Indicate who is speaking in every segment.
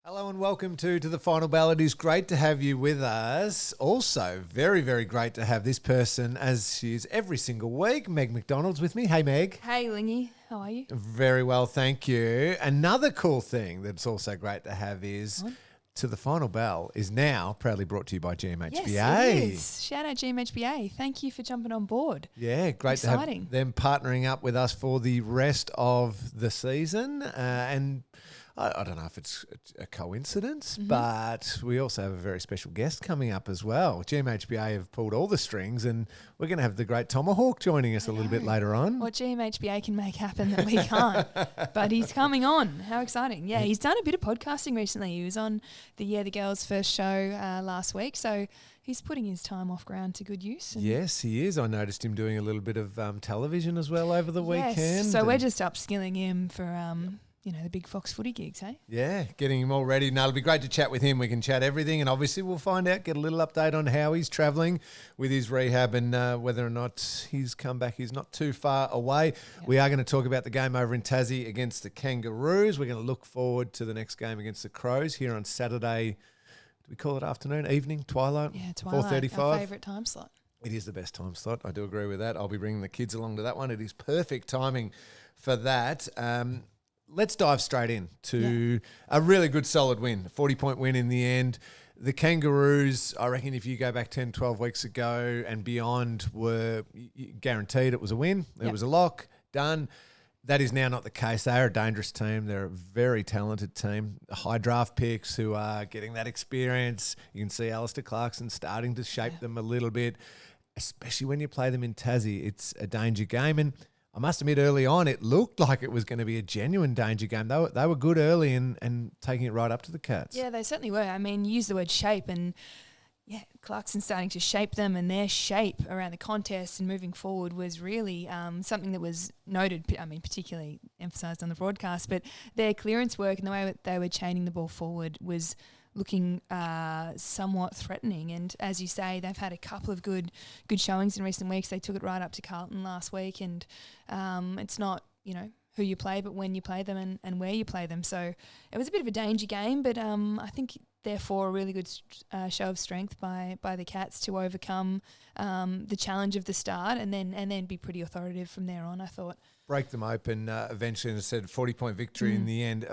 Speaker 1: Hello and welcome to the Final Bell. It is great to have you with us. Also, very, very great to have this person, as she is every single week. Meg McDonald's with me. Hey, Meg.
Speaker 2: Hey, Lingy. How are you?
Speaker 1: Very well, thank you. Another cool thing that's also great to have is To the Final Bell is now proudly brought to you by GMHBA.
Speaker 2: Yes, it is. Shout out GMHBA. Thank you for jumping on board.
Speaker 1: Yeah, great
Speaker 2: Exciting.
Speaker 1: to have them partnering up with us for the rest of the season. And I don't know if it's a coincidence, but we also have a very special guest coming up as well. GMHBA have pulled all the strings, and we're going to have the great Tomahawk joining us a little bit later on.
Speaker 2: What GMHBA can make happen that we can't. But he's coming on. How exciting. Yeah, he's done a bit of podcasting recently. He was on the Girls first show last week, so he's putting his time off ground to good use.
Speaker 1: Yes, he is. I noticed him doing a little bit of television as well over the weekend.
Speaker 2: So we're just upskilling him for the big Fox footy gigs, hey?
Speaker 1: Yeah, getting him all ready. Now, it'll be great to chat with him. We can chat everything, and obviously we'll find out, get a little update on how he's travelling with his rehab and whether or not his comeback is not too far away. Yep. We are going to talk about the game over in Tassie against the Kangaroos. We're going to look forward to the next game against the Crows here on Saturday. Do we call it afternoon, evening, twilight?
Speaker 2: Yeah, twilight,
Speaker 1: 4:35.
Speaker 2: our favourite time slot.
Speaker 1: It is the best time slot. I do agree with that. I'll be bringing the kids along to that one. It is perfect timing for that. Let's dive straight in to a really good, solid win, a 40-point win in the end. The Kangaroos, I reckon if you go back 10, 12 weeks ago and beyond, were guaranteed it was a win. It was a lock, done. That is now not the case. They are a dangerous team. They're a very talented team. High draft picks who are getting that experience. You can see Alistair Clarkson starting to shape them a little bit, especially when you play them in Tassie. It's a danger game. And I must admit, early on, it looked like it was going to be a genuine danger game. They were good early and taking it right up to the Cats.
Speaker 2: Yeah, they certainly were. I mean, you use the word shape, and Clarkson's starting to shape them, and their shape around the contest and moving forward was really something that was noted, particularly emphasised on the broadcast, but their clearance work and the way that they were chaining the ball forward was looking somewhat threatening. And as you say, they've had a couple of good showings in recent weeks. They took it right up to Carlton last week, and it's not, who you play, but when you play them and where you play them. So it was a bit of a danger game, but I think therefore a really good show of strength by the Cats to overcome the challenge of the start and then be pretty authoritative from there on, I thought.
Speaker 1: Break them open eventually, and it said 40-point victory in the end.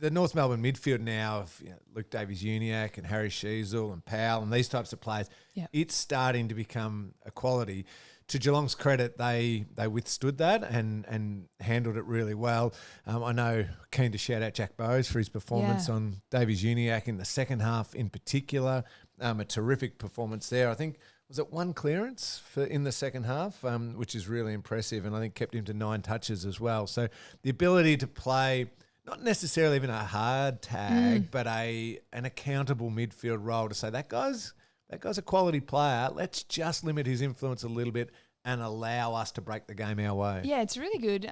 Speaker 1: The North Melbourne midfield now of Luke Davies-Uniacke and Harry Sheasel and Powell and these types of players, it's starting to become a quality. To Geelong's credit, they withstood that and handled it really well. I know, keen to shout out Jack Bowes for his performance on Davies-Uniacke in the second half in particular. A terrific performance there. I think, was it one clearance in the second half, which is really impressive, and I think kept him to 9 touches as well. So the ability to play not necessarily even a hard tag, but an accountable midfield role to say that guy's a quality player. Let's just limit his influence a little bit and allow us to break the game our way.
Speaker 2: Yeah, it's a really good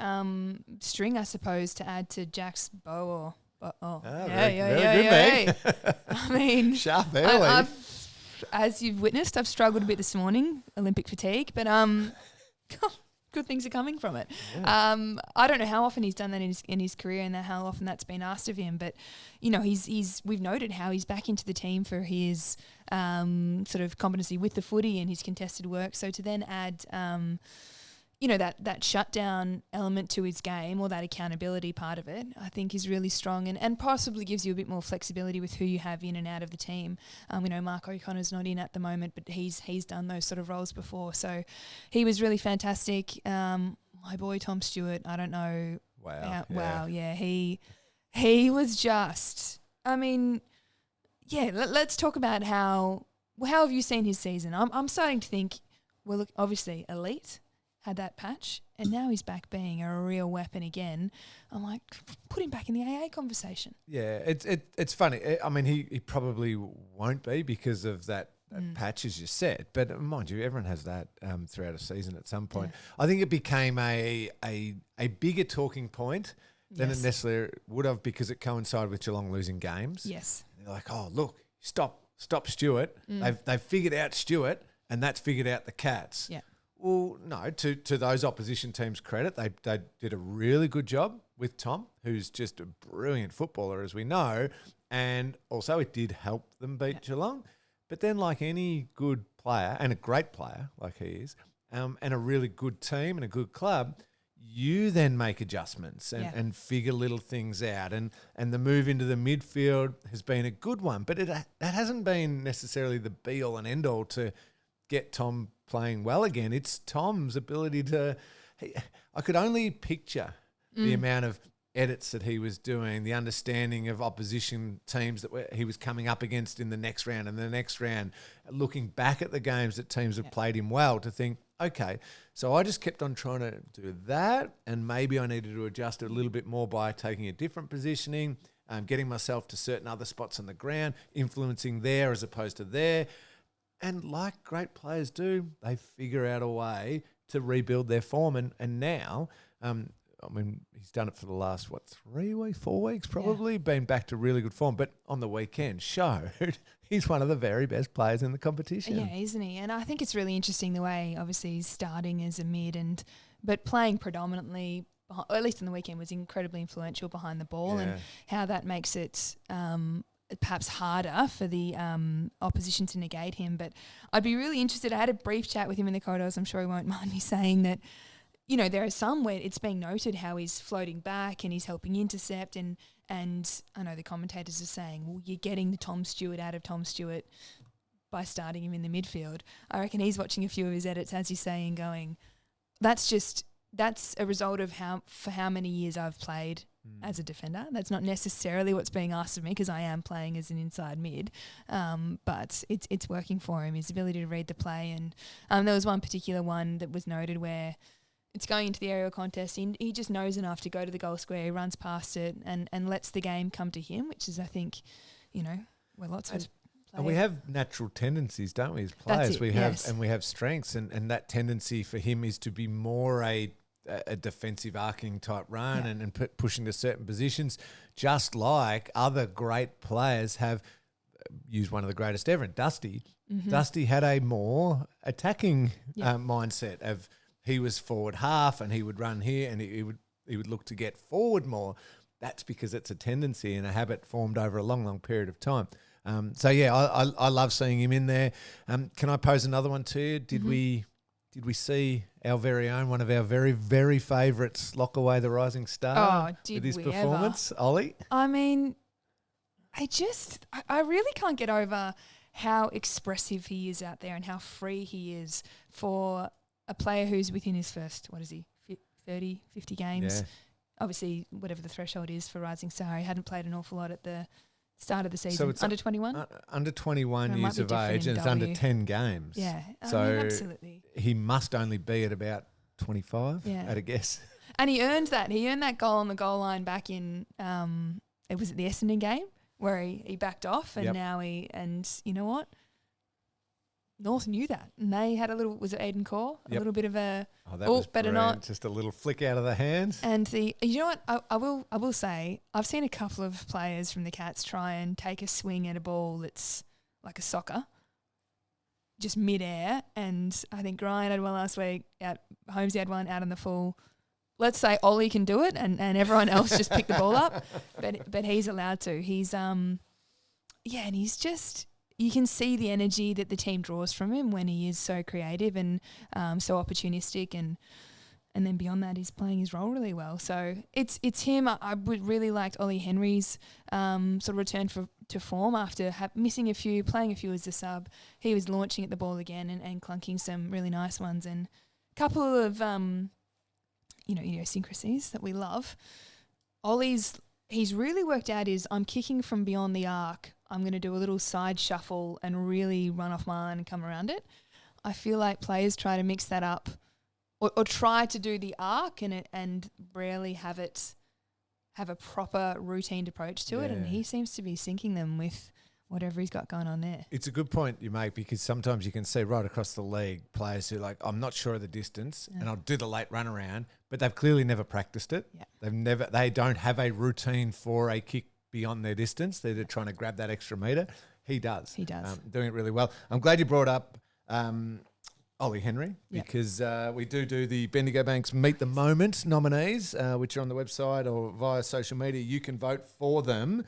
Speaker 2: string, I suppose, to add to Jack's bow.
Speaker 1: Very good, Meg.
Speaker 2: I mean,
Speaker 1: sharp early.
Speaker 2: As you've witnessed, I've struggled a bit this morning, Olympic fatigue, but good things are coming from it. Yeah. I don't know how often he's done that in his career and how often that's been asked of him, but we've noted how he's back into the team for his sort of competency with the footy and his contested work. So to then add that shutdown element to his game, or that accountability part of it, I think is really strong and possibly gives you a bit more flexibility with who you have in and out of the team. Mark O'Connor's not in at the moment, but he's done those sort of roles before. So he was really fantastic. My boy Tom Stewart, I don't know. Wow. He was just, let's talk about how have you seen his season? I'm starting to think, well, look, obviously elite, had that patch, and now he's back being a real weapon again. I'm like, put him back in the AA conversation.
Speaker 1: Yeah, it's funny. I mean, he probably won't be because of that patch, as you said. But mind you, everyone has that throughout a season at some point. Yeah. I think it became a bigger talking point than it necessarily would have, because it coincided with Geelong losing games.
Speaker 2: Yes.
Speaker 1: And they're like, oh, look, stop Stewart. They've figured out Stewart, and that's figured out the Cats.
Speaker 2: Yeah.
Speaker 1: Well, no, to those opposition teams' credit, they did a really good job with Tom, who's just a brilliant footballer, as we know, And also it did help them beat Geelong. But then like any good player, and a great player like he is, and a really good team and a good club, you then make adjustments and figure little things out. And the move into the midfield has been a good one, but that hasn't been necessarily the be-all and end-all to get Tom playing well again. It's Tom's ability to – I could only picture the amount of edits that he was doing, the understanding of opposition teams that he was coming up against in the next round and the next round, looking back at the games that teams have played him well to think, okay, so I just kept on trying to do that, and maybe I needed to adjust it a little bit more by taking a different positioning, getting myself to certain other spots on the ground, influencing there as opposed to there. And like great players do, they figure out a way to rebuild their form. And now, I mean, he's done it for the last, 4 weeks probably, been back to really good form. But on the weekend showed he's one of the very best players in the competition.
Speaker 2: Yeah, isn't he? And I think it's really interesting the way, obviously, he's starting as a mid but playing predominantly, or at least on the weekend, was incredibly influential behind the ball, and how that makes it perhaps harder for the opposition to negate him. But I'd be really interested. I had a brief chat with him in the corridors. I'm sure he won't mind me saying that, you know, there are some where it's being noted how he's floating back and he's helping intercept, and I know the commentators are saying, well, you're getting the Tom Stewart out of Tom Stewart by starting him in the midfield. I reckon he's watching a few of his edits, as he's saying, going, that's a result of how many years I've played as a defender. That's not necessarily what's being asked of me, because I am playing as an inside mid, but it's working for him, his ability to read the play. And there was one particular one that was noted where it's going into the aerial contest. He just knows enough to go to the goal square, he runs past it and lets the game come to him, which is, I think, you know, where lots of players.
Speaker 1: And we have natural tendencies, don't we, as players? We have strengths, and that tendency for him is to be more a defensive arcing type run and pushing to certain positions, just like other great players have used. One of the greatest ever, Dusty. Mm-hmm. Dusty had a more attacking mindset of, he was forward half and he would run here and he would look to get forward more. That's because it's a tendency and a habit formed over a long, long period of time. I love seeing him in there. Can I pose another one to you? Did we see our very own, one of our very, very favourites, lock away the rising star with his performance, Ollie?
Speaker 2: I mean, I really can't get over how expressive he is out there and how free he is for a player who's within his first, 30, 50 games. Yeah. Obviously, whatever the threshold is for Rising Star, he hadn't played an awful lot at the start of the season. So it's under 21?
Speaker 1: Under 21 years of age, and it's under 10 games.
Speaker 2: Yeah,
Speaker 1: so
Speaker 2: I mean, absolutely.
Speaker 1: He must only be at about 25, at a guess.
Speaker 2: And he earned that. He earned that goal on the goal line back in, it was at the Essendon game, where he backed off, and now and you know what? North knew that, and they had a little. Was it Aiden Core? A little bit of a.
Speaker 1: Oh, that was better not. Just a little flick out of the hands.
Speaker 2: And you know what? I will say, I've seen a couple of players from the Cats try and take a swing at a ball that's like a soccer, just mid-air. And I think Ryan had one last week. Holmesy had one out on the full. Let's say Ollie can do it, and everyone else just pick the ball up, but he's allowed to. He's and he's just. You can see the energy that the team draws from him when he is so creative and so opportunistic, and then beyond that, he's playing his role really well. So it's him. I would really liked Ollie Henry's sort of return to form after missing a few, playing a few as a sub. He was launching at the ball again and clunking some really nice ones, and a couple of idiosyncrasies that we love. He's really worked out is, I'm kicking from beyond the arc. I'm going to do a little side shuffle and really run off my line and come around it. I feel like players try to mix that up or try to do the arc and rarely have a proper routine approach to it. And he seems to be sinking them with whatever he's got going on there.
Speaker 1: It's a good point you make, because sometimes you can see right across the league players who I'm not sure of the distance and I'll do the late run around, but they've clearly never practiced it. Yeah. They don't have a routine for a kick beyond their distance. They're trying to grab that extra metre. He does.
Speaker 2: He does.
Speaker 1: Doing it really well. I'm glad you brought up Ollie Henry, because we do the Bendigo Banks Meet the Moment nominees, which are on the website or via social media. You can vote for them.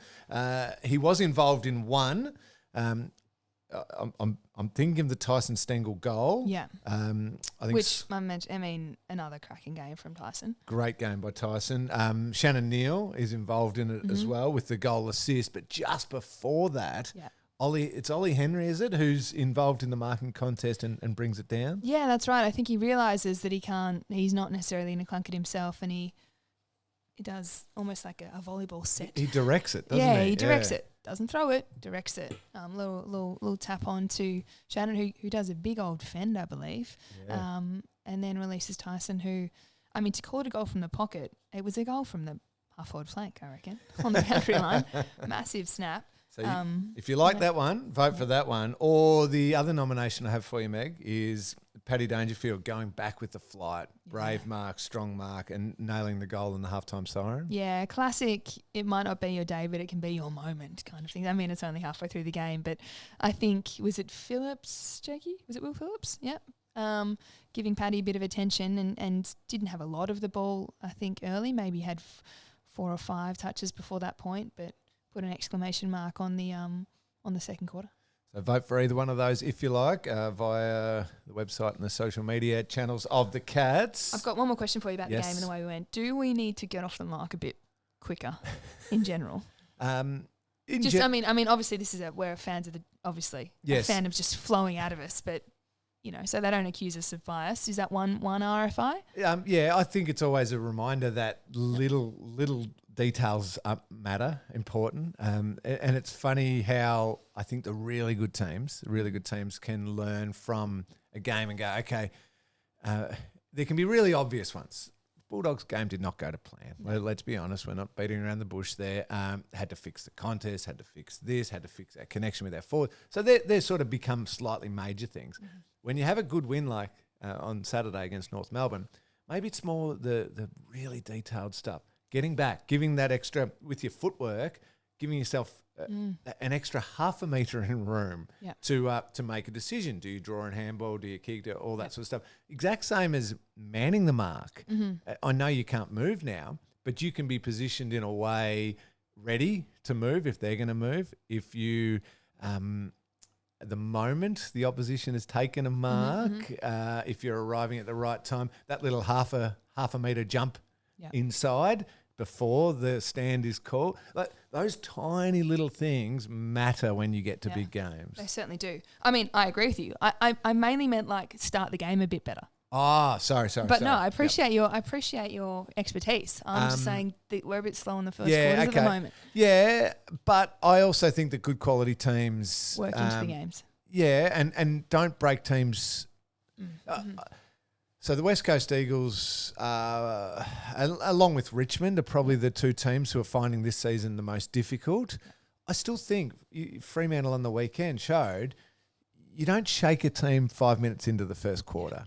Speaker 1: He was involved in one. I'm thinking of the Tyson Stengel goal.
Speaker 2: Yeah.
Speaker 1: I think
Speaker 2: another cracking game from Tyson.
Speaker 1: Great game by Tyson. Shannon Neal is involved in it as well with the goal assist. But just before that, it's Ollie Henry, is it, who's involved in the marking contest and brings it down?
Speaker 2: Yeah, that's right. I think he realises that he's not necessarily in a clunker himself, and he does almost like a volleyball set.
Speaker 1: He directs it, doesn't he?
Speaker 2: Yeah, he directs it. Doesn't throw it, directs it. Little tap on to Shannon, who does a big old fend, I believe, and then releases Tyson, who, to call it a goal from the pocket, it was a goal from the half-forward flank, I reckon, on the boundary line. Massive snap.
Speaker 1: So if you like that one, vote for that one. Or the other nomination I have for you, Meg, is Paddy Dangerfield going back with the flight. Brave mark, strong mark, and nailing the goal in the halftime siren.
Speaker 2: Yeah, classic. It might not be your day, but it can be your moment kind of thing. It's only halfway through the game, but I think, was it Phillips, Jakey? Was it Will Phillips? Yep. Giving Paddy a bit of attention and didn't have a lot of the ball, I think, early. Maybe had 4 or 5 touches before that point, but put an exclamation mark on the second quarter.
Speaker 1: So vote for either one of those if you like via the website and the social media channels of the Cats.
Speaker 2: I've got one more question for you about the game and the way we went. Do we need to get off the mark a bit quicker in general? Obviously this is we're fans of a fan of just flowing out of us, but so they don't accuse us of bias. Is that one RFI?
Speaker 1: I think it's always a reminder that little details matter, important. And it's funny how I think the really good teams can learn from a game and go, okay, there can be really obvious ones. Bulldogs game did not go to plan. Well, let's be honest, we're not beating around the bush there. Had to fix the contest, had to fix this, had to fix our connection with our forward. So they're sort of become slightly major things. Mm-hmm. When you have a good win like on Saturday against North Melbourne, maybe it's more the really detailed stuff. Getting back, giving that extra with your footwork, giving yourself an extra half a metre in room to make a decision. Do you draw in handball? Do you kick? All that sort of stuff. Exact same as manning the mark. Mm-hmm. I know you can't move now, but you can be positioned in a way ready to move if they're going to move. If you, the moment the opposition has taken a mark, if you're arriving at the right time, that little half a metre jump inside before the stand is called. Like, those tiny little things matter when you get to big games.
Speaker 2: They certainly do. I agree with you. I mainly meant start the game a bit better.
Speaker 1: Sorry.
Speaker 2: But no, I appreciate your expertise. I'm just saying that we're a bit slow in the first quarters at the moment.
Speaker 1: Yeah, but I also think that good quality teams
Speaker 2: work into the games.
Speaker 1: Yeah, and don't break teams. So the West Coast Eagles, along with Richmond, are probably the two teams who are finding this season the most difficult. I still think Fremantle on the weekend showed you don't shake a team 5 minutes into the first quarter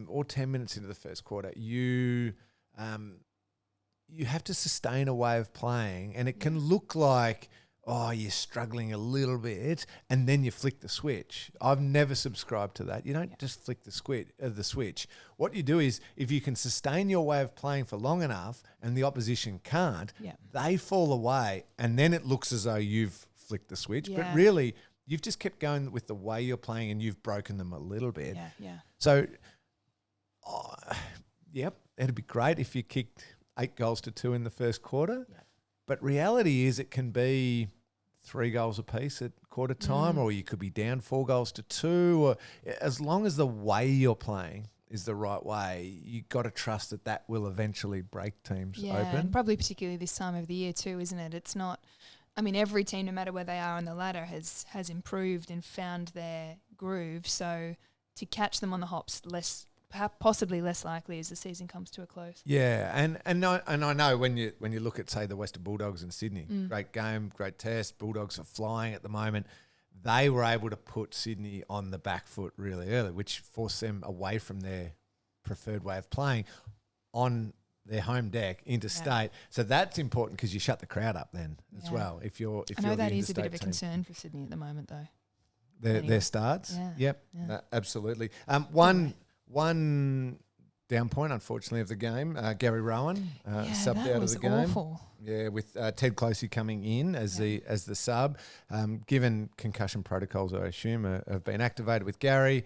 Speaker 1: or 10 minutes into the first quarter. You have to sustain a way of playing, and it can look like, you're struggling a little bit, and then you flick the switch. I've never subscribed to that. You don't just flick the switch. What you do is, if you can sustain your way of playing for long enough and the opposition can't, they fall away, and then it looks as though you've flicked the switch. Yeah. But really, you've just kept going with the way you're playing, and you've broken them a little bit.
Speaker 2: Yeah.
Speaker 1: So, it'd be great if you kicked 8 goals to 2 in the first quarter. Yeah. But reality is it can be 3 goals apiece at quarter time, or you could be down 4 goals to 2. Or as long as the way you're playing is the right way, you got to trust that will eventually break teams open.
Speaker 2: And probably particularly this time of the year too, isn't it? It's not. Every team, no matter where they are on the ladder, has improved and found their groove. So to catch them on the hops, possibly less likely as the season comes to a close.
Speaker 1: Yeah, and I know when you look at, say, the Western Bulldogs in Sydney, great game, great test. Bulldogs are flying at the moment. They were able to put Sydney on the back foot really early, which forced them away from their preferred way of playing on their home deck interstate. So that's important because you shut the crowd up then as well. If you're
Speaker 2: I know that
Speaker 1: the
Speaker 2: is a bit of a
Speaker 1: team.
Speaker 2: concern for Sydney at the moment though.
Speaker 1: their starts.
Speaker 2: Yeah.
Speaker 1: Yep, absolutely. One down point, unfortunately, of the game, Gary Rowan subbed out of the game.
Speaker 2: Awful.
Speaker 1: Yeah, with Ted Closey coming in as the sub. Given concussion protocols, I assume, have been activated with Gary,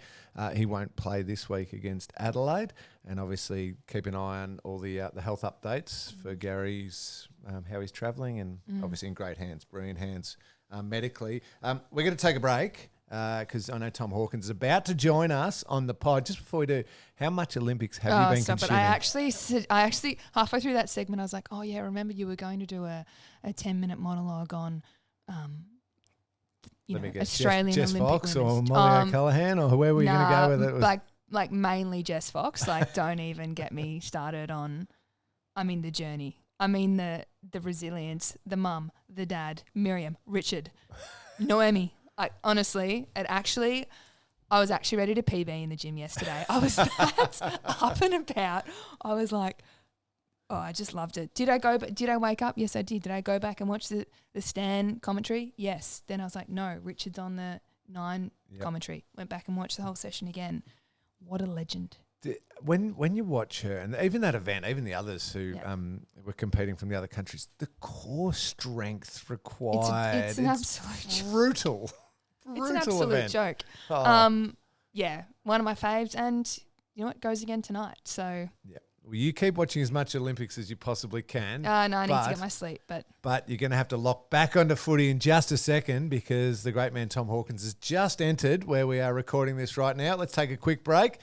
Speaker 1: he won't play this week against Adelaide. And obviously keep an eye on all the health updates for Gary's, how he's travelling, and obviously in great hands, brilliant hands medically. We're going to take a break. Because I know Tom Hawkins is about to join us on the pod. Just before we do, how much Olympics have you been consuming?
Speaker 2: I actually halfway through that segment, I was like, oh yeah, remember you were going to do a 10-minute monologue on, Australian
Speaker 1: Jess
Speaker 2: Olympic
Speaker 1: Fox
Speaker 2: women's.
Speaker 1: or Molly O'Callaghan, or where were you going to go with it?
Speaker 2: Like mainly Jess Fox. Like, don't even get me started on. I mean the journey. I mean the resilience. The mum, the dad, Miriam, Richard, Noemi. I was actually ready to PB in the gym yesterday. I was that up and about. I was like, oh, I just loved it. Did I wake up? Yes, I did. Did I go back and watch the Stan commentary? Yes. Then I was like, no, Richard's on the 9 commentary. Went back and watched the whole session again. What a legend.
Speaker 1: When you watch her, and even that event, even the others who were competing from the other countries, the core strength required,
Speaker 2: it's an absolute
Speaker 1: brutal.
Speaker 2: It's an absolute
Speaker 1: event.
Speaker 2: joke.
Speaker 1: Oh.
Speaker 2: One of my faves, and you know what, goes again tonight. So
Speaker 1: well, you keep watching as much Olympics as you possibly can.
Speaker 2: No, I need to get my sleep.
Speaker 1: But you're going to have to lock back onto footy in just a second, because the great man Tom Hawkins has just entered where we are recording this right now. Let's take a quick break.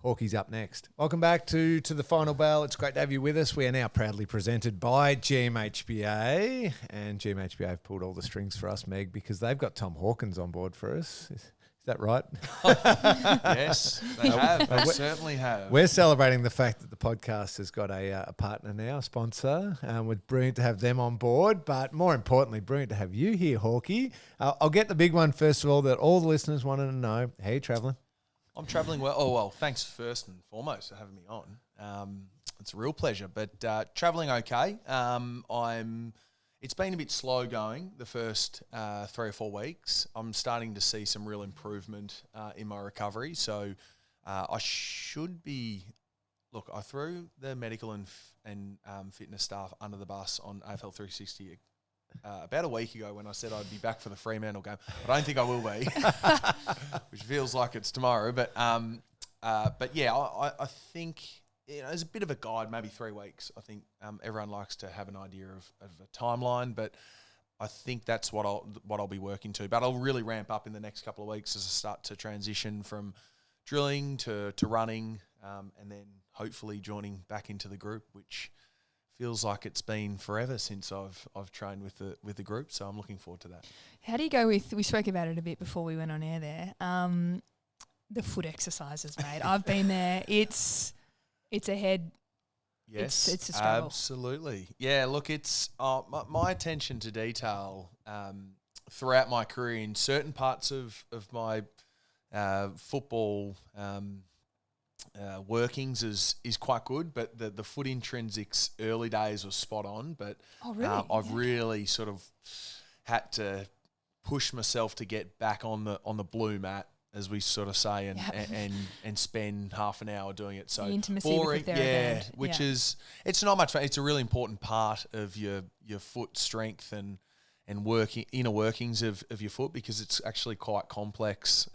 Speaker 1: Hawkie's up next. Welcome back to the Final Bell. It's great to have you with us. We are now proudly presented by GMHBA, and GMHBA have pulled all the strings for us, Meg, because they've got Tom Hawkins on board for us. Is that right?
Speaker 3: Yes, they have. They certainly have.
Speaker 1: We're celebrating the fact that the podcast has got a partner now, a sponsor. We're brilliant to have them on board, but more importantly, brilliant to have you here, Hawkie. I'll get the big one first of all that all the listeners wanted to know. How are you travelling?
Speaker 3: I'm travelling well. Oh, well, thanks first and foremost for having me on. It's a real pleasure, but travelling okay. It's been a bit slow going the first 3 or 4 weeks. I'm starting to see some real improvement in my recovery. So I should be... Look, I threw the medical and fitness staff under the bus on AFL 360 about a week ago when I said I'd be back for the Fremantle game. I don't think I will be, which feels like it's tomorrow. But yeah, I think as a bit of a guide, maybe 3 weeks. I think everyone likes to have an idea of a timeline, but I think that's what I'll be working to. But I'll really ramp up in the next couple of weeks as I start to transition from drilling to running, and then hopefully joining back into the group, which feels like it's been forever since I've trained with the group, so I'm looking forward to that. How
Speaker 2: do you go with? We spoke about it a bit before we went on air there. The foot exercises, mate. I've been there. It's a head.
Speaker 3: Yes,
Speaker 2: it's a struggle.
Speaker 3: Absolutely. Yeah. Look, it's my attention to detail throughout my career in certain parts of my football. Workings is quite good, but the foot intrinsics early days was spot on. But I've really sort of had to push myself to get back on the blue mat, as we sort of say, and spend half an hour doing it. So
Speaker 2: the intimacy boring, with it
Speaker 3: which is it's not much fun. It's a really important part of your foot strength and inner workings of your foot, because it's actually quite complex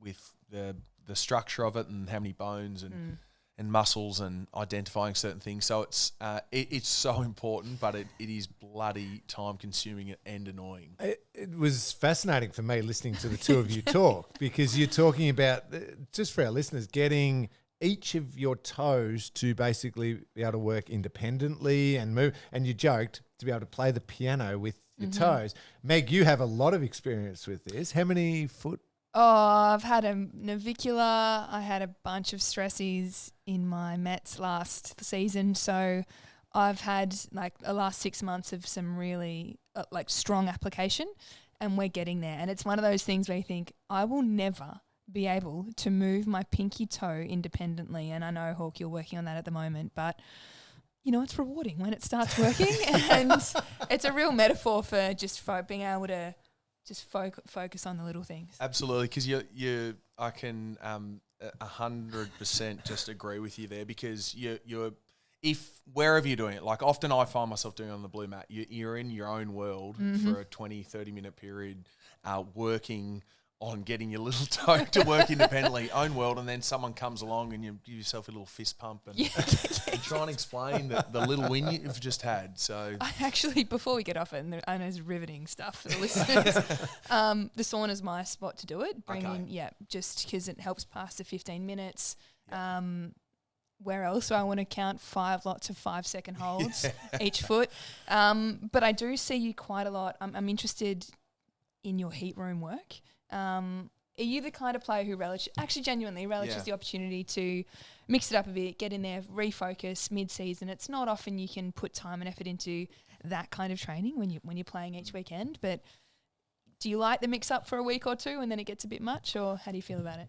Speaker 3: with the structure of it and how many bones and muscles and identifying certain things. So it's so important, but it is bloody time consuming and annoying.
Speaker 1: It was fascinating for me listening to the two of you talk, because you're talking about, just for our listeners, getting each of your toes to basically be able to work independently and move. And you joked to be able to play the piano with your toes. Meg, you have a lot of experience with this. How many foot?
Speaker 2: Oh, I've had a navicular. I had a bunch of stressies in my Mets last season. So I've had like the last 6 months of some really strong application, and we're getting there. And it's one of those things where you think, I will never be able to move my pinky toe independently. And I know, Hawk, you're working on that at the moment, but you know, it's rewarding when it starts working. And it's a real metaphor for being able to just focus on the little things.
Speaker 3: Absolutely, because I can 100% just agree with you there, because you're if wherever you're doing it, like often I find myself doing it on the blue mat, you're in your own world for a 20, 30-minute period, working on getting your little toe to work independently, own world, and then someone comes along and you give yourself a little fist pump and, and try and explain the little win you've just had. So
Speaker 2: I actually, before we get off it, and I know it's riveting stuff for the listeners, the sauna's my spot to do it. Just because it helps pass the 15 minutes. Where else do I want to count 5 lots of 5-second holds each foot? But I do see you quite a lot. I'm interested in your heat room work. Are you the kind of player who genuinely relishes the opportunity to mix it up a bit, get in there, refocus mid-season? It's not often you can put time and effort into that kind of training when you're playing each weekend. But do you like the mix-up for a week or two and then it gets a bit much, or how do you feel about it?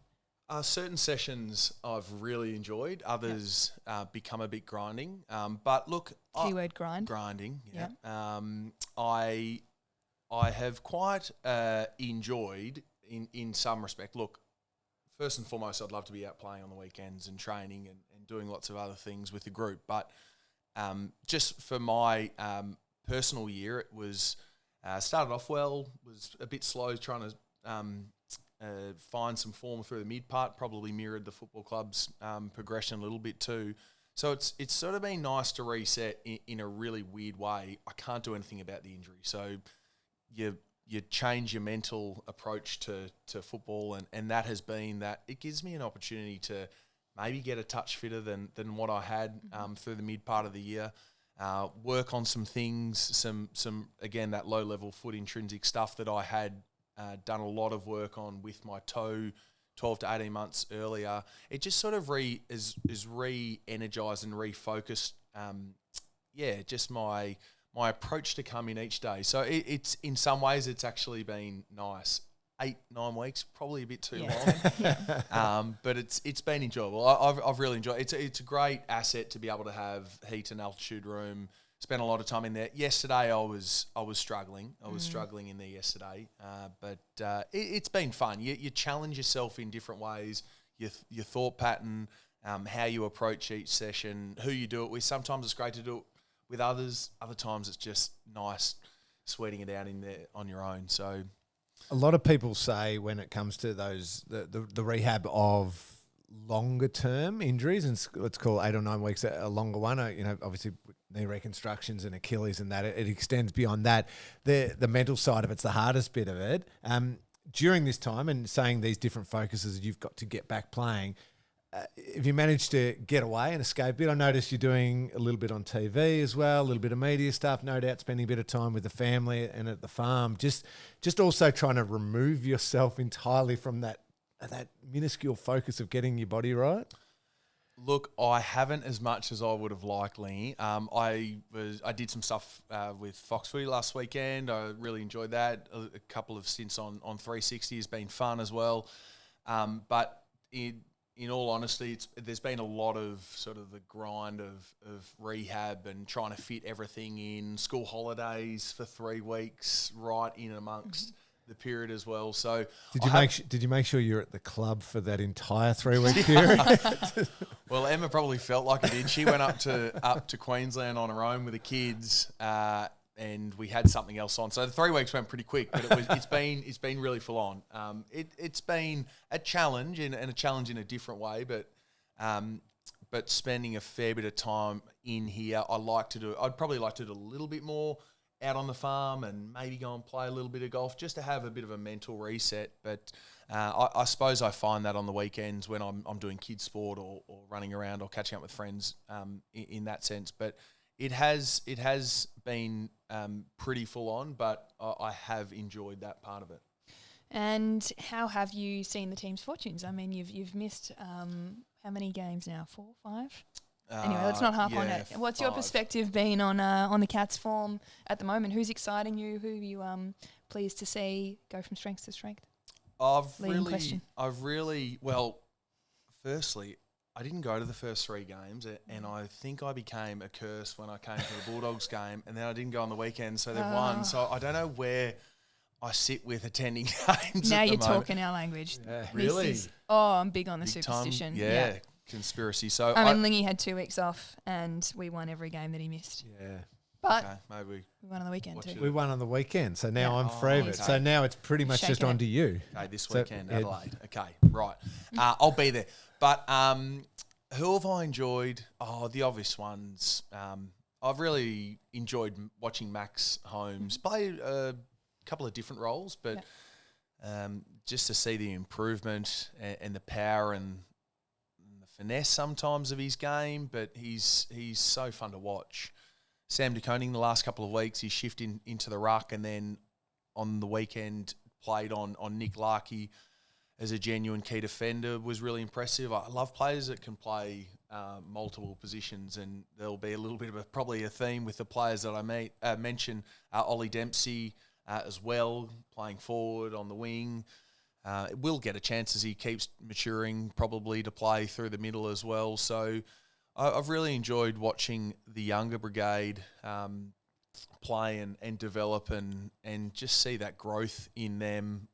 Speaker 3: Certain sessions I've really enjoyed. Others become a bit grinding. But look,
Speaker 2: keyword grind.
Speaker 3: Grinding. Yeah. I have quite enjoyed in some respect. Look, first and foremost, I'd love to be out playing on the weekends and training and doing lots of other things with the group. But just for my personal year, it was started off well. Was a bit slow trying to find some form through the mid part, probably mirrored the football club's progression a little bit too. So it's sort of been nice to reset in a really weird way. I can't do anything about the injury. So you change your mental approach to football, and that has been that it gives me an opportunity to maybe get a touch fitter than what I had through the mid part of the year. Work on some things, some again, that low-level foot intrinsic stuff that I had done a lot of work on with my toe 12 to 18 months earlier. It just sort of is re-energized and refocused, just my approach to come in each day. So it's in some ways it's actually been nice. 8-9 weeks, probably a bit too long, but it's been enjoyable. I've really enjoyed it. It's a great asset to be able to have heat and altitude room. Spent a lot of time in there. Yesterday I was struggling. I was struggling in there yesterday, but it's been fun. You challenge yourself in different ways. Your thought pattern, how you approach each session, who you do it with. Sometimes it's great to do it with others. Other times it's just nice sweating it out in there on your own. So
Speaker 1: a lot of people say when it comes to those the rehab of longer term injuries, and let's call 8 or 9 weeks a longer one. Obviously knee reconstructions and Achilles and that it extends beyond that. The mental side of it's the hardest bit of it. During this time and saying these different focuses you've got to get back playing. If you manage to get away and escape a bit, I noticed you're doing a little bit on TV as well, a little bit of media stuff, no doubt spending a bit of time with the family and at the farm. Just also trying to remove yourself entirely from that minuscule focus of getting your body right.
Speaker 3: Look, I haven't as much as I would have liked, Lingy. I did some stuff with Fox Footy last weekend. I really enjoyed that. A couple of stints on 360 has been fun as well. But in all honesty, there's been a lot of sort of the grind of rehab and trying to fit everything in. School holidays for 3 weeks, right in amongst the period as well. So did you make sure you're at the club for that entire 3-week period? Well, Emma probably felt like it did. She went up to Queensland on her own with the kids, and we had something else on. So the 3 weeks went pretty quick, but it's been really full on. It's been a challenge and a challenge in a different way, but spending a fair bit of time in here, I'd probably like to do a little bit more out on the farm and maybe go and play a little bit of golf just to have a bit of a mental reset. But I suppose I find that on the weekends when I'm doing kids sport or running around or catching up with friends in that sense. But it has been pretty full on, but I have enjoyed that part of it. And
Speaker 2: how have you seen the team's fortunes? I mean, you've missed how many games now? 4, 5? Anyway, let's not harp on it. What's 5. Your perspective been on the Cats' form at the moment? Who's exciting you? Who are you pleased to see go from strength to strength?
Speaker 3: Firstly, I didn't go to the first 3 games, and I think I became a curse when I came to the Bulldogs game, and then I didn't go on the weekend, so they've won. So I don't know where I sit with attending games.
Speaker 2: Now
Speaker 3: at the
Speaker 2: you're
Speaker 3: moment.
Speaker 2: talking our language.
Speaker 1: Yeah.
Speaker 3: Really?
Speaker 2: I'm big on the
Speaker 3: Big
Speaker 2: superstition.
Speaker 3: time? Yeah, conspiracy. So
Speaker 2: I mean, Lingy had 2 weeks off, and we won every game that he missed.
Speaker 1: Yeah.
Speaker 2: But
Speaker 3: okay, maybe.
Speaker 2: we won on the weekend
Speaker 3: Watch
Speaker 2: too.
Speaker 3: it.
Speaker 1: We won on the weekend, so now
Speaker 2: Yeah.
Speaker 1: I'm free of it.
Speaker 3: okay.
Speaker 1: So now it's pretty much just
Speaker 2: Shaking
Speaker 1: on
Speaker 2: it.
Speaker 1: to you.
Speaker 3: Okay, this
Speaker 1: So,
Speaker 3: weekend,
Speaker 1: Ed.
Speaker 3: Adelaide. Okay, right. I'll be there. But who have I enjoyed? Oh, the obvious ones. I've really enjoyed watching Max Holmes play a couple of different roles, but just to see the improvement and the power and the finesse sometimes of his game, but he's so fun to watch. Sam De Koning the last couple of weeks, he's shifted into the ruck, and then on the weekend played on Nick Larkey as a genuine key defender, was really impressive. I love players that can play multiple positions, and there'll be a little bit of probably a theme with the players that I mentioned. Ollie Dempsey as well, playing forward on the wing. Will get a chance as he keeps maturing, probably to play through the middle as well. So I've really enjoyed watching the younger brigade play and develop and just see that growth in them,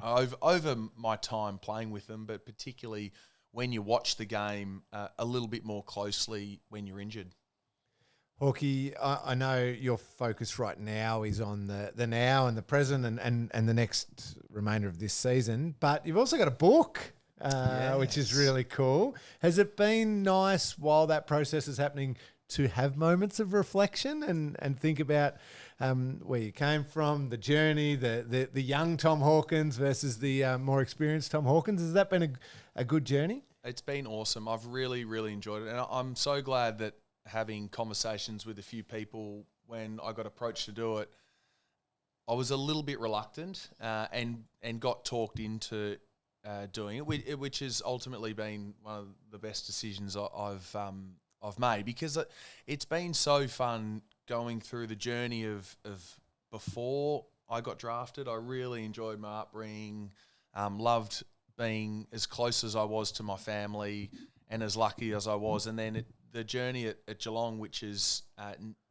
Speaker 3: over my time playing with them, but particularly when you watch the game a little bit more closely when you're injured.
Speaker 1: Hawkey, I know your focus right now is on the now and the present and the next remainder of this season, but you've also got a book, which is really cool. Has it been nice while that process is happening to have moments of reflection and think about where you came from, the journey, the young Tom Hawkins versus the more experienced Tom Hawkins? Has that been a good journey?
Speaker 3: It's been awesome. I've really, really enjoyed it. And I'm so glad that having conversations with a few people when I got approached to do it, I was a little bit reluctant and got talked into doing it, which has ultimately been one of the best decisions I've made, because it's been so fun going through the journey of before I got drafted. I really enjoyed my upbringing, loved being as close as I was to my family and as lucky as I was. And then the journey at Geelong, which is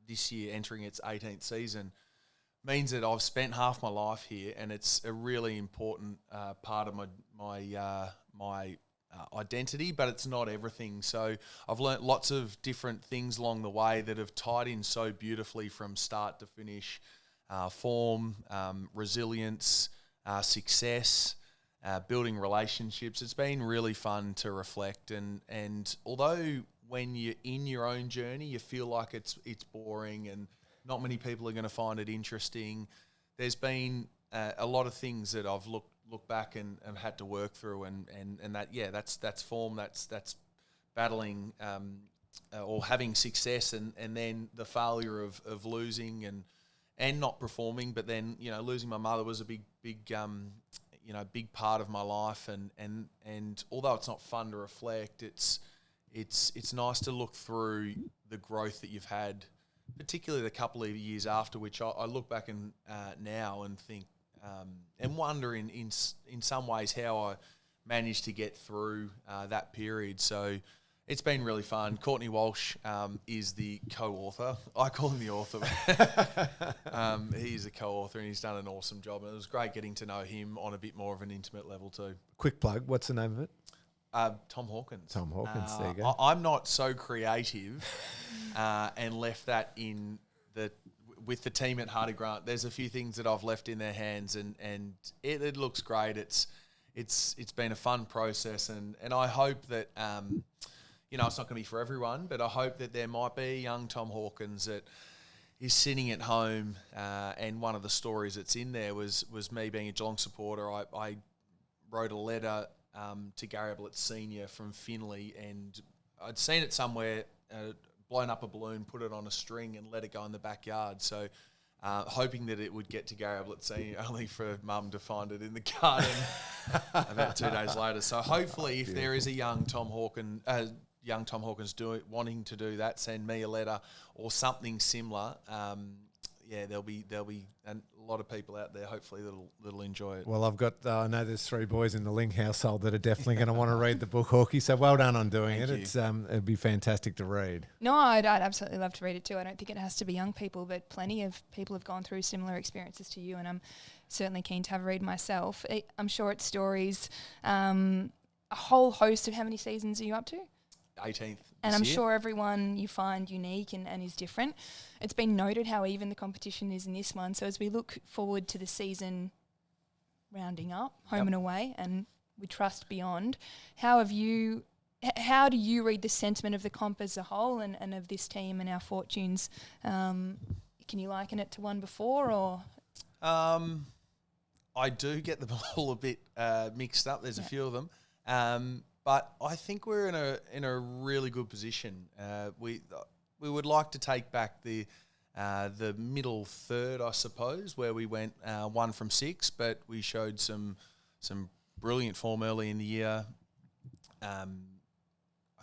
Speaker 3: this year entering its 18th season, means that I've spent half my life here, and it's a really important part of my identity, but it's not everything. So I've learnt lots of different things along the way that have tied in so beautifully from start to finish. Form, resilience, success, building relationships. It's been really fun to reflect, and although when you're in your own journey you feel like it's boring and not many people are going to find it interesting, there's been a lot of things that I've looked back and have had to work through, and that's form, that's battling or having success, and then the failure of losing and not performing, but then losing my mother was a big part of my life, and although it's not fun to reflect, it's nice to look through the growth that you've had, particularly the couple of years after, which I look back and now and think and wonder in some ways how I managed to get through that period. So it's been really fun. Courtney Walsh is the co-author. I call him the author. He's a co-author, and he's done an awesome job. And it was great getting to know him on a bit more of an intimate level too.
Speaker 1: Quick plug, what's the name of it?
Speaker 3: Tom Hawkins.
Speaker 1: Tom Hawkins, there you go.
Speaker 3: I'm not so creative and left that with the team at Hardy Grant. There's a few things that I've left in their hands, and it looks great. It's been a fun process, and I hope that it's not going to be for everyone, but I hope that there might be a young Tom Hawkins that is sitting at home, and one of the stories that's in there was me being a Geelong supporter. I wrote a letter to Gary Ablett Senior from Finley, and I'd seen it somewhere, blown up a balloon, put it on a string and let it go in the backyard. So hoping that it would get to Gary Ablett Senior, only for Mum to find it in the garden about 2 days later. So hopefully if there is a young Tom Hawkins wanting to do that, send me a letter or something similar. There'll be a lot of people out there hopefully that'll enjoy it.
Speaker 1: Well, I know there's 3 boys in the Ling household that are definitely going to want to read the book, Hawkey. So well done on doing it. It's it'd be fantastic to read.
Speaker 2: No, I'd absolutely love to read it too. I don't think it has to be young people, but plenty of people have gone through similar experiences to you, and I'm certainly keen to have a read myself. I'm sure it's stories, a whole host of how many seasons are you up to?
Speaker 3: 18th.
Speaker 2: And I'm sure everyone you find unique and is different. It's been noted how even the competition is in this one. So as we look forward to the season rounding up, home and away, and we trust beyond, how do you read the sentiment of the comp as a whole and of this team and our fortunes? Can you liken it to one before or?
Speaker 3: I do get them all a bit mixed up. There's a few of them. But I think we're in a really good position. We would like to take back the middle third, I suppose, where we went 1 from 6, but we showed some brilliant form early in the year. I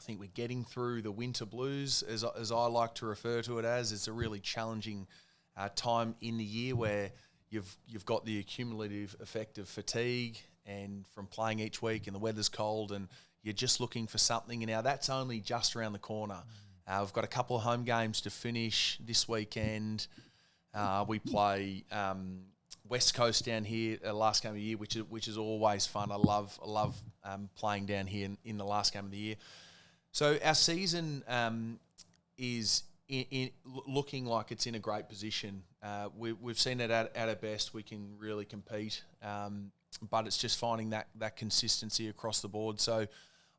Speaker 3: think we're getting through the winter blues, as I like to refer to it as. It's a really challenging time in the year where you've got the accumulative effect of fatigue and from playing each week and the weather's cold and you're just looking for something. And now that's only just around the corner. We've got a couple of home games to finish this weekend. We play West Coast down here, last game of the year, which is always fun. I love playing down here in the last game of the year. So our season is looking like it's in a great position. We've seen it at our best. We can really compete, but it's just finding that consistency across the board. So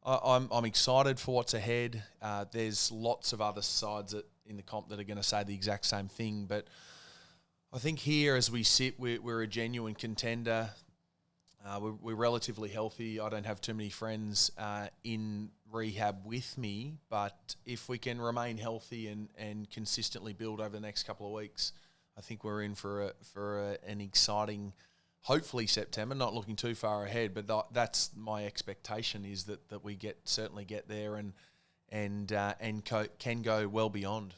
Speaker 3: I'm excited for what's ahead. There's lots of other sides in the comp that are going to say the exact same thing, but I think here as we sit, we're a genuine contender. We're relatively healthy. I don't have too many friends in rehab with me, but if we can remain healthy and consistently build over the next couple of weeks, I think we're in for an exciting, hopefully September. Not looking too far ahead, but that's my expectation is that we certainly get there and can go well beyond.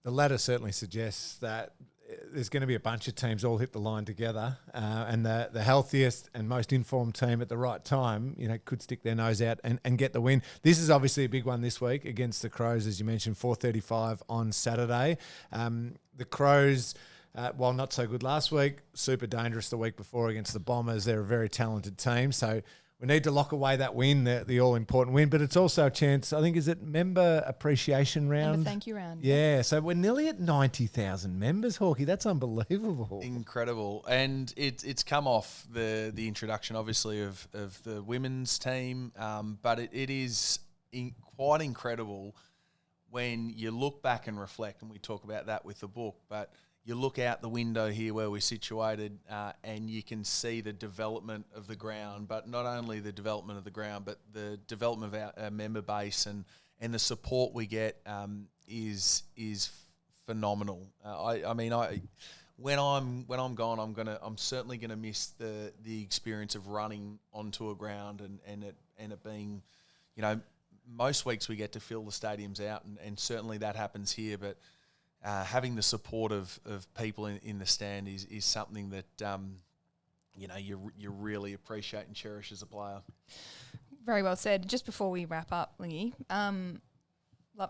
Speaker 1: The ladder certainly suggests that there's going to be a bunch of teams all hit the line together, and the healthiest and most informed team at the right time, could stick their nose out and get the win. This is obviously a big one this week against the Crows, as you mentioned, 4:35 on Saturday. The Crows, while not so good last week, super dangerous the week before against the Bombers. They're a very talented team, so we need to lock away that win, the all-important win. But it's also a chance, I think, is it member appreciation round?
Speaker 2: Member thank you round.
Speaker 1: Yeah, so we're nearly at 90,000 members, Hawkey. That's unbelievable.
Speaker 3: Incredible. And it's come off the introduction, obviously, of the women's team, but it is quite incredible when you look back and reflect, and we talk about that with the book, but you look out the window here where we're situated and you can see the development of the ground, but not only the development of the ground, but the development of our member base and the support we get is phenomenal. When I'm gone, I'm certainly gonna miss the experience of running onto a ground and it being, most weeks we get to fill the stadiums out and certainly that happens here, but having the support of people in the stand is something that you really appreciate and cherish as a player.
Speaker 2: Very well said. Just before we wrap up, Lingy,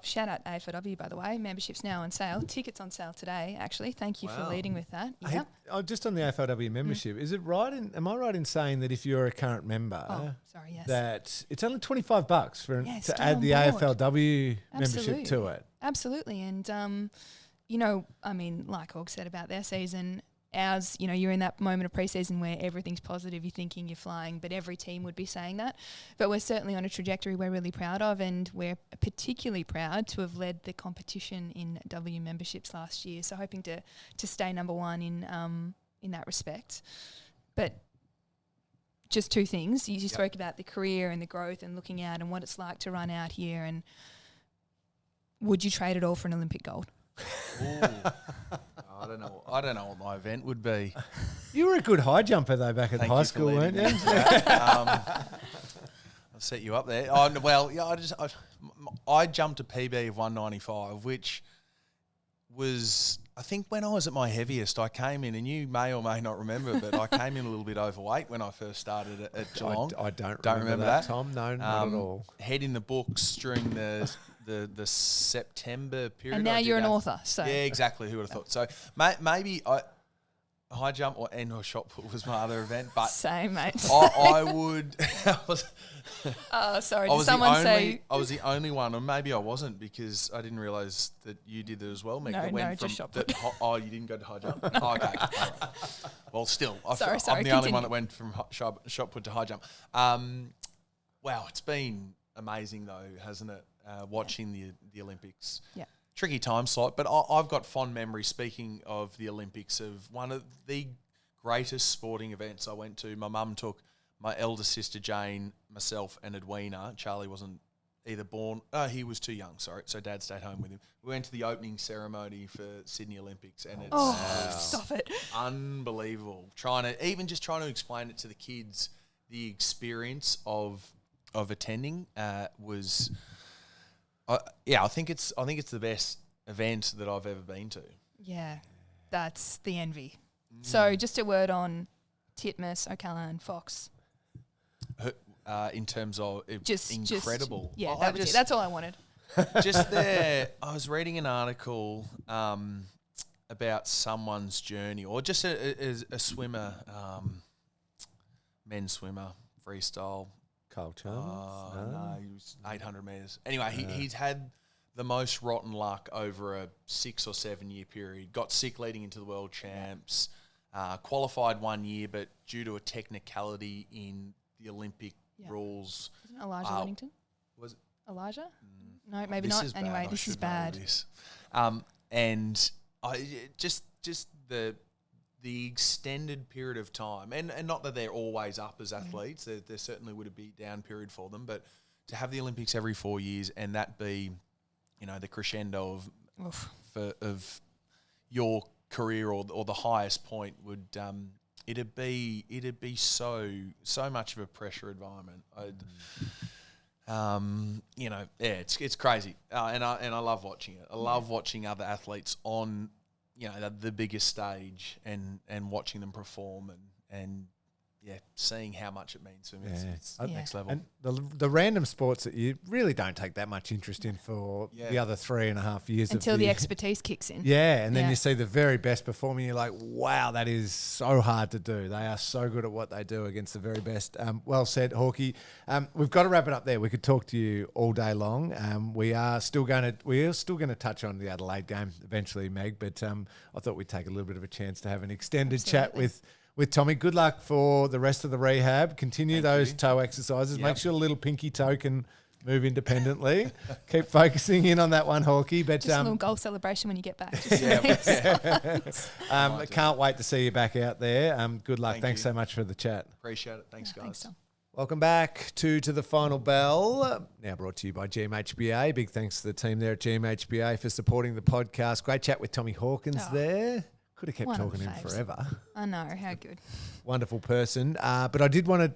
Speaker 2: shout out AFLW, by the way. Memberships now on sale. Tickets on sale today, actually. Thank you for leading with that.
Speaker 1: Hey, just on the AFLW membership, is it right? Am I right in saying that if you're a current member,
Speaker 2: yes, that
Speaker 1: it's only $25 to add the AFLW membership to it?
Speaker 2: Absolutely. And, like Hawk said about their season, ours, you're in that moment of preseason where everything's positive, you're thinking you're flying, but every team would be saying that. But we're certainly on a trajectory we're really proud of, and we're particularly proud to have led the competition in W memberships last year. So hoping to stay number one in that respect. But just two things. You spoke about the career and the growth and looking out and what it's like to run out here. And would you trade it all for an Olympic gold?
Speaker 3: I don't know what my event would be.
Speaker 1: You were a good high jumper though back at high school, weren't you?
Speaker 3: I'll set you up there. I jumped a PB of 195, which was, I think, when I was at my heaviest. I came in, and you may or may not remember, but I came in a little bit overweight when I first started at Geelong.
Speaker 1: I don't remember that, Tom. No, not at all.
Speaker 3: Head in the books during the September period.
Speaker 2: And now you're an author. So
Speaker 3: yeah, exactly. Who would have thought? So maybe high jump or shot put was my other event, but
Speaker 2: same, mate.
Speaker 3: I would.
Speaker 2: Sorry. Did someone say
Speaker 3: I was the only one, or maybe I wasn't because I didn't realise that you did it as well, Meg.
Speaker 2: No, just shot put.
Speaker 3: You didn't go to high jump. Oh, okay. All right. Well, still, I'm the
Speaker 2: continue.
Speaker 3: only one that went from shot put to high jump. Wow, it's been amazing though, hasn't it? Watching the Olympics.
Speaker 2: Yeah.
Speaker 3: Tricky time slot, but I've got fond memories, speaking of the Olympics, of one of the greatest sporting events I went to. My mum took my elder sister Jane, myself and Edwina. Charlie wasn't either born. He was too young, sorry. So Dad stayed home with him. We went to the opening ceremony for Sydney Olympics, and it's
Speaker 2: stop it.
Speaker 3: Unbelievable. Trying to explain it to the kids, the experience of attending was... I think it's the best event that I've ever been to.
Speaker 2: Yeah, that's the envy. So just a word on Titmus, O'Callaghan, Fox.
Speaker 3: In terms of
Speaker 2: just
Speaker 3: incredible.
Speaker 2: Yeah, that's all I wanted.
Speaker 3: Just there, I was reading an article about someone's journey, or just a swimmer, men's swimmer, freestyle.
Speaker 1: Carl Chalmers?
Speaker 3: No, he was 800 metres. Anyway, he's had the most rotten luck over a 6 or 7 year period. Got sick leading into the World Champs. Qualified 1 year, but due to a technicality in the Olympic rules.
Speaker 2: Isn't Elijah Whittington?
Speaker 3: Was it?
Speaker 2: Elijah? No, maybe not. Anyway, this is bad.
Speaker 3: And just the extended period of time, and not that they're always up as athletes, there certainly would be a down period for them, but to have the Olympics every 4 years and that be, the crescendo of your career or the highest point would it'd be so much of a pressure environment. It's crazy, and I love watching it. I love watching other athletes on the biggest stage and watching them perform and seeing how much it means to them. It's next level.
Speaker 1: And the random sports that you really don't take that much interest in for the other 3.5 years.
Speaker 2: Until the expertise kicks in.
Speaker 1: Yeah, and then you see the very best performing, you're like, wow, that is so hard to do. They are so good at what they do against the very best. Well said, Hawkey. We've got to wrap it up there. We could talk to you all day long. We are still going to touch on the Adelaide game eventually, Meg, but I thought we'd take a little bit of a chance to have an extended chat with Tommy. Good luck for the rest of the rehab. Continue those toe exercises. Make sure the little pinky toe can move independently. Keep focusing in on that one, Hawkey. But
Speaker 2: just a little goal celebration when you get back.
Speaker 1: Can't wait to see you back out there. Good luck. Thanks so much for the chat.
Speaker 3: Appreciate it. Thanks, guys.
Speaker 2: Thanks, Tom.
Speaker 1: Welcome back to the final bell. Now brought to you by GMHBA. Big thanks to the team there at GMHBA for supporting the podcast. Great chat with Tommy Hawkins there. Could have kept talking to him forever.
Speaker 2: I know, how good.
Speaker 1: Wonderful person. But I did want to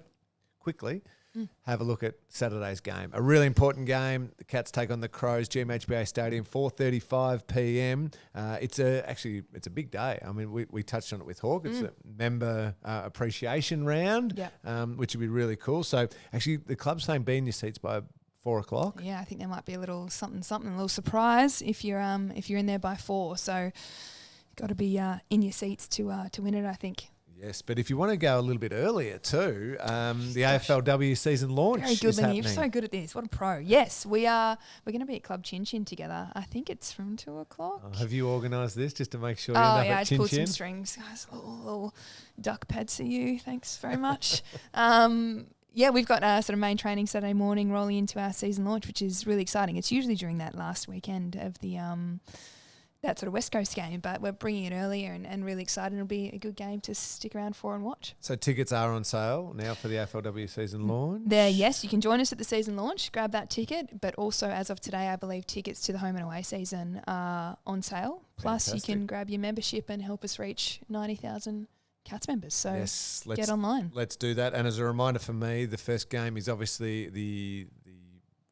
Speaker 1: quickly have a look at Saturday's game. A really important game. The Cats take on the Crows, GMHBA Stadium, 4:35 p.m. It's a big day. I mean, we touched on it with Hawk. It's a member appreciation round, which would be really cool. So actually, the club's saying be in your seats by 4 o'clock.
Speaker 2: Yeah, I think there might be a little something, a little surprise if you're in there by 4. So got to be in your seats to win it, I think.
Speaker 1: Yes, but if you want to go a little bit earlier too, the AFLW season launch
Speaker 2: very good,
Speaker 1: is
Speaker 2: Lingy.
Speaker 1: happening.
Speaker 2: You're so good at this. What a pro. Yes, we're going to be at Club Chin Chin together. I think it's from 2 o'clock.
Speaker 1: Have you organised this just to make sure you end up at Chin Chin?
Speaker 2: I just pulled some strings. Guys, little duck pads for you. Thanks very much. We've got sort of main training Saturday morning rolling into our season launch, which is really exciting. It's usually during that last weekend of the that sort of West Coast game, but we're bringing it earlier and really excited. It'll be a good game to stick around for and watch.
Speaker 1: So tickets are on sale now for the AFLW season launch?
Speaker 2: Yes, you can join us at the season launch, grab that ticket, but also as of today, I believe tickets to the home and away season are on sale. Plus you can grab your membership and help us reach 90,000 Cats members. So yes, get online.
Speaker 1: Let's do that. And as a reminder for me, the first game is obviously the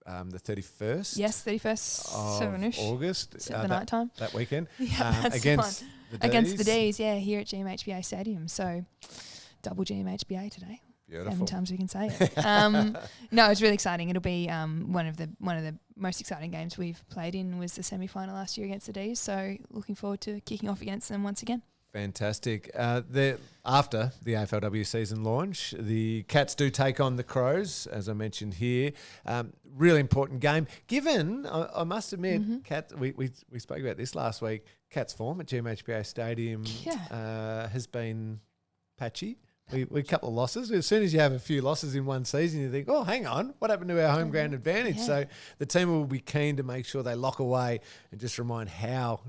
Speaker 1: 31st.
Speaker 2: Yes, 31st of
Speaker 1: August.
Speaker 2: The night time.
Speaker 1: That weekend.
Speaker 2: Against the D's, here at GMHBA Stadium. So double GMHBA today.
Speaker 1: Beautiful.
Speaker 2: 7 times we can say it. No, it's really exciting. It'll be one of the most exciting games we've played in was the semi-final last year against the D's. So looking forward to kicking off against them once again.
Speaker 1: Fantastic. After the AFLW season launch, the Cats do take on the Crows, as I mentioned here. Really important game. Given, I must admit, Cats, we spoke about this last week, Cats' form at GMHBA Stadium has been patchy. We a couple of losses. As soon as you have a few losses in one season, you think, oh, hang on, what happened to our home ground advantage? Yeah. So the team will be keen to make sure they lock away and just remind how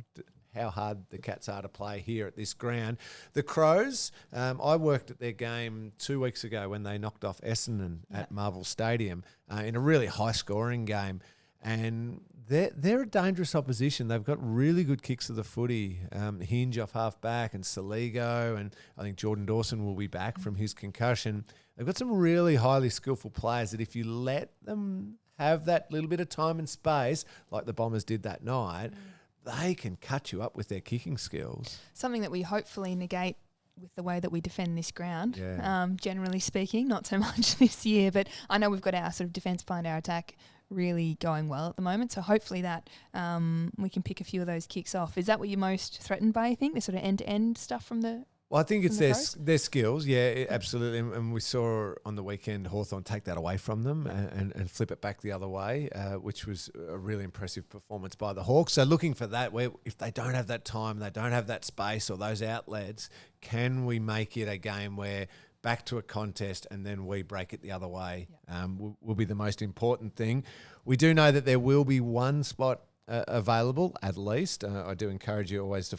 Speaker 1: hard the Cats are to play here at this ground. The Crows, I worked at their game 2 weeks ago when they knocked off Essendon at Marvel Stadium in a really high-scoring game. And they're a dangerous opposition. They've got really good kicks of the footy. Hinge off half-back and Saligo, and I think Jordan Dawson will be back from his concussion. They've got some really highly skillful players that if you let them have that little bit of time and space, like the Bombers did that night, they can cut you up with their kicking skills.
Speaker 2: Something that we hopefully negate with the way that we defend this ground, generally speaking, not so much this year. But I know we've got our sort of defence behind our attack really going well at the moment. So hopefully that we can pick a few of those kicks off. Is that what you're most threatened by, I think, the sort of end-to-end stuff from the...
Speaker 1: Well, I think it's their skills, absolutely. And we saw on the weekend Hawthorn take that away from them and flip it back the other way, which was a really impressive performance by the Hawks. So looking for that, where if they don't have that time, they don't have that space or those outlets, can we make it a game where back to a contest and then we break it the other way will be the most important thing. We do know that there will be one spot available at least. I do encourage you always to...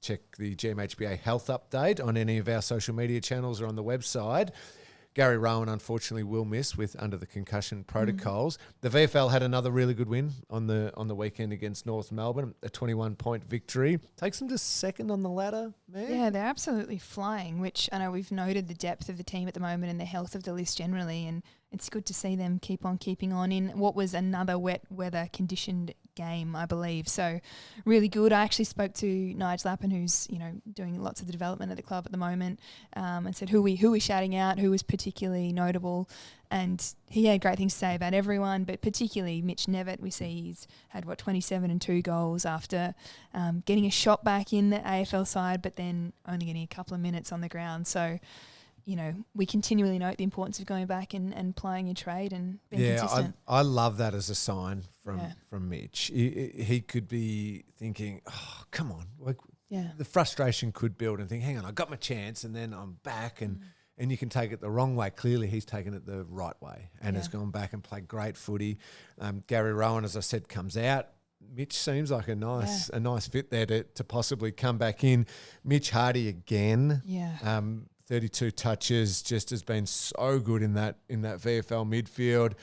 Speaker 1: check the GMHBA health update on any of our social media channels or on the website. Gary Rowan, unfortunately, will miss under the concussion protocols. The VFL had another really good win on the weekend against North Melbourne, a 21-point victory. Takes them to second on the ladder, man.
Speaker 2: Yeah, they're absolutely flying, which I know we've noted the depth of the team at the moment and the health of the list generally, and it's good to see them keep on keeping on in what was another wet weather conditioned game, I believe. So really good. I actually spoke to Nigel Lappin, who's doing lots of the development at the club at the moment, and said who we shouting out, who was particularly notable, and he had great things to say about everyone, but particularly Mitch Nevitt. We see he's had 27 and 2 goals after getting a shot back in the AFL side, but then only getting a couple of minutes on the ground. So we continually note the importance of going back and plying your trade and being consistent.
Speaker 1: I love that as a sign from Mitch. He could be thinking, oh, come on. The frustration could build and think, hang on, I got my chance and then I'm back and you can take it the wrong way. Clearly he's taken it the right way and has gone back and played great footy. Gary Rowan, as I said, comes out. Mitch seems like a nice fit there to possibly come back in. Mitch Hardy again. 32 touches, just has been so good in that VFL midfield.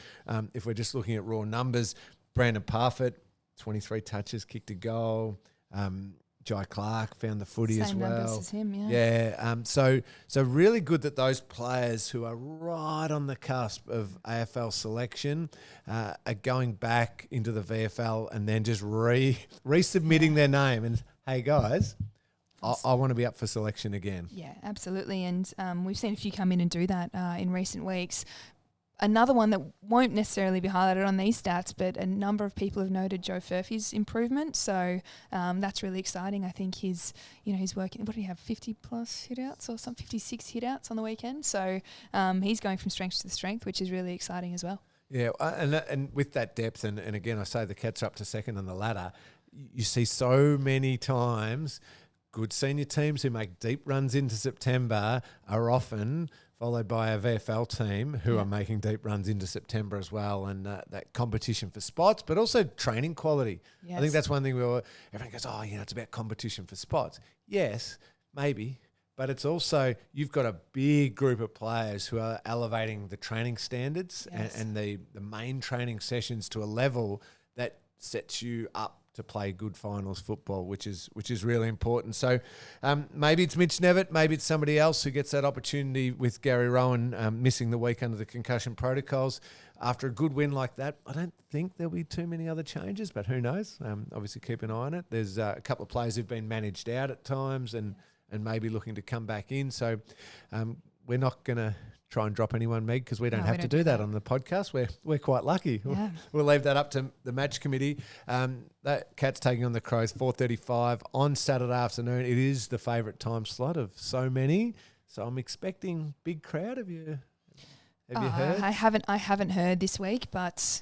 Speaker 1: If we're just looking at raw numbers, Brandon Parfitt, 23 touches, kicked a goal. Jai Clark found the footy as well. Same numbers as him, So really good that those players who are right on the cusp of AFL selection are going back into the VFL and then just resubmitting their name. And, hey, guys... I want to be up for selection again.
Speaker 2: Yeah, absolutely. And we've seen a few come in and do that in recent weeks. Another one that won't necessarily be highlighted on these stats, but a number of people have noted Joe Furphy's improvement. So that's really exciting. I think he's working, what did he have, 50 plus hitouts or something, 56 hitouts on the weekend. So he's going from strength to strength, which is really exciting as well. Yeah,
Speaker 1: and with that depth, and again, I say the Cats are up to second on the ladder, you see so many times... good senior teams who make deep runs into September are often followed by a VFL team who are making deep runs into September as well, and that competition for spots, but also training quality. Yes. I think that's one thing everyone goes, it's about competition for spots. Yes, maybe, but it's also you've got a big group of players who are elevating the training standards and the main training sessions to a level that sets you up to play good finals football, which is really important. So maybe it's Mitch Nevitt, maybe it's somebody else who gets that opportunity with Gary Rowan missing the week under the concussion protocols. After a good win like that, I don't think there'll be too many other changes, but who knows? Obviously keep an eye on it. There's a couple of players who've been managed out at times and maybe looking to come back in. So we're not going to try and drop anyone, Meg, because we don't have to do that on the podcast. We're quite lucky. Yeah. We'll leave that up to the match committee. That Cats taking on the Crows, 4:35 on Saturday afternoon. It is the favourite time slot of so many. So I'm expecting big crowd. Have you heard?
Speaker 2: I haven't heard this week, but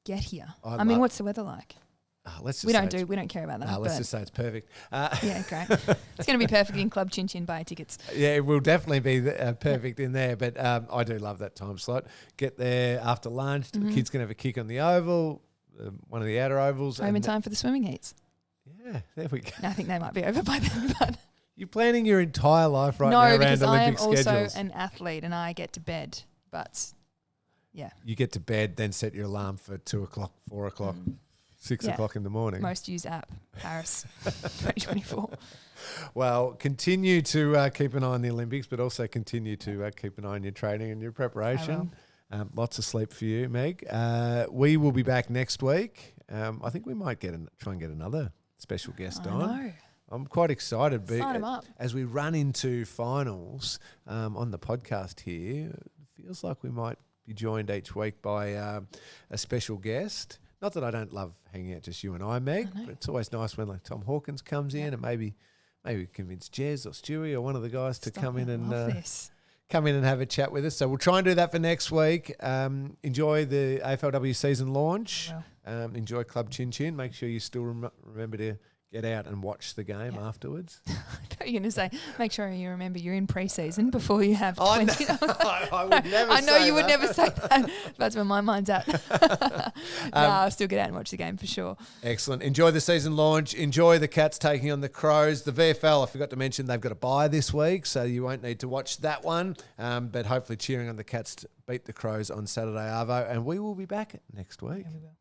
Speaker 2: get here. I mean, what's the weather like? We don't care about that.
Speaker 1: Let's just say it's perfect.
Speaker 2: Yeah, great. It's going to be perfect in Club Chin Chin. Buy tickets.
Speaker 1: Yeah, it will definitely be perfect in there. But I do love that time slot. Get there after lunch. The kids can have a kick on the oval, one of the outer ovals.
Speaker 2: Home in time for the swimming heats.
Speaker 1: Yeah, there we go.
Speaker 2: I think they might be over by then. But
Speaker 1: you're planning your entire life now around Olympic schedules. No,
Speaker 2: because I am also an athlete and I get to bed. But yeah,
Speaker 1: you get to bed, then set your alarm for 2 o'clock, 4 o'clock. 6 o'clock in the morning.
Speaker 2: Most used app, Paris 2024.
Speaker 1: Well, continue to keep an eye on the Olympics, but also continue to keep an eye on your training and your preparation. Lots of sleep for you, Meg. We will be back next week. I think we might try and get another special guest on. I know. I'm quite excited.
Speaker 2: Sign him up.
Speaker 1: As we run into finals on the podcast here, it feels like we might be joined each week by a special guest. Not that I don't love hanging out just you and I, Meg, but it's always nice when Tom Hawkins comes in and maybe convince Jez or Stewie or one of the guys to come in and have a chat with us. So we'll try and do that for next week. Enjoy the AFLW season launch. Enjoy Club Chin Chin. Make sure you still remember to get out and watch the game afterwards.
Speaker 2: I thought you were going to say, make sure you remember you're in pre-season before you have 20.
Speaker 1: I would never
Speaker 2: I know you would never say that. That's where my mind's at. I'll still get out and watch the game for sure.
Speaker 1: Excellent. Enjoy the season launch. Enjoy the Cats taking on the Crows. The VFL, I forgot to mention, they've got a bye this week, so you won't need to watch that one. But hopefully cheering on the Cats to beat the Crows on Saturday, Arvo. And we will be back next week. Yeah, we will.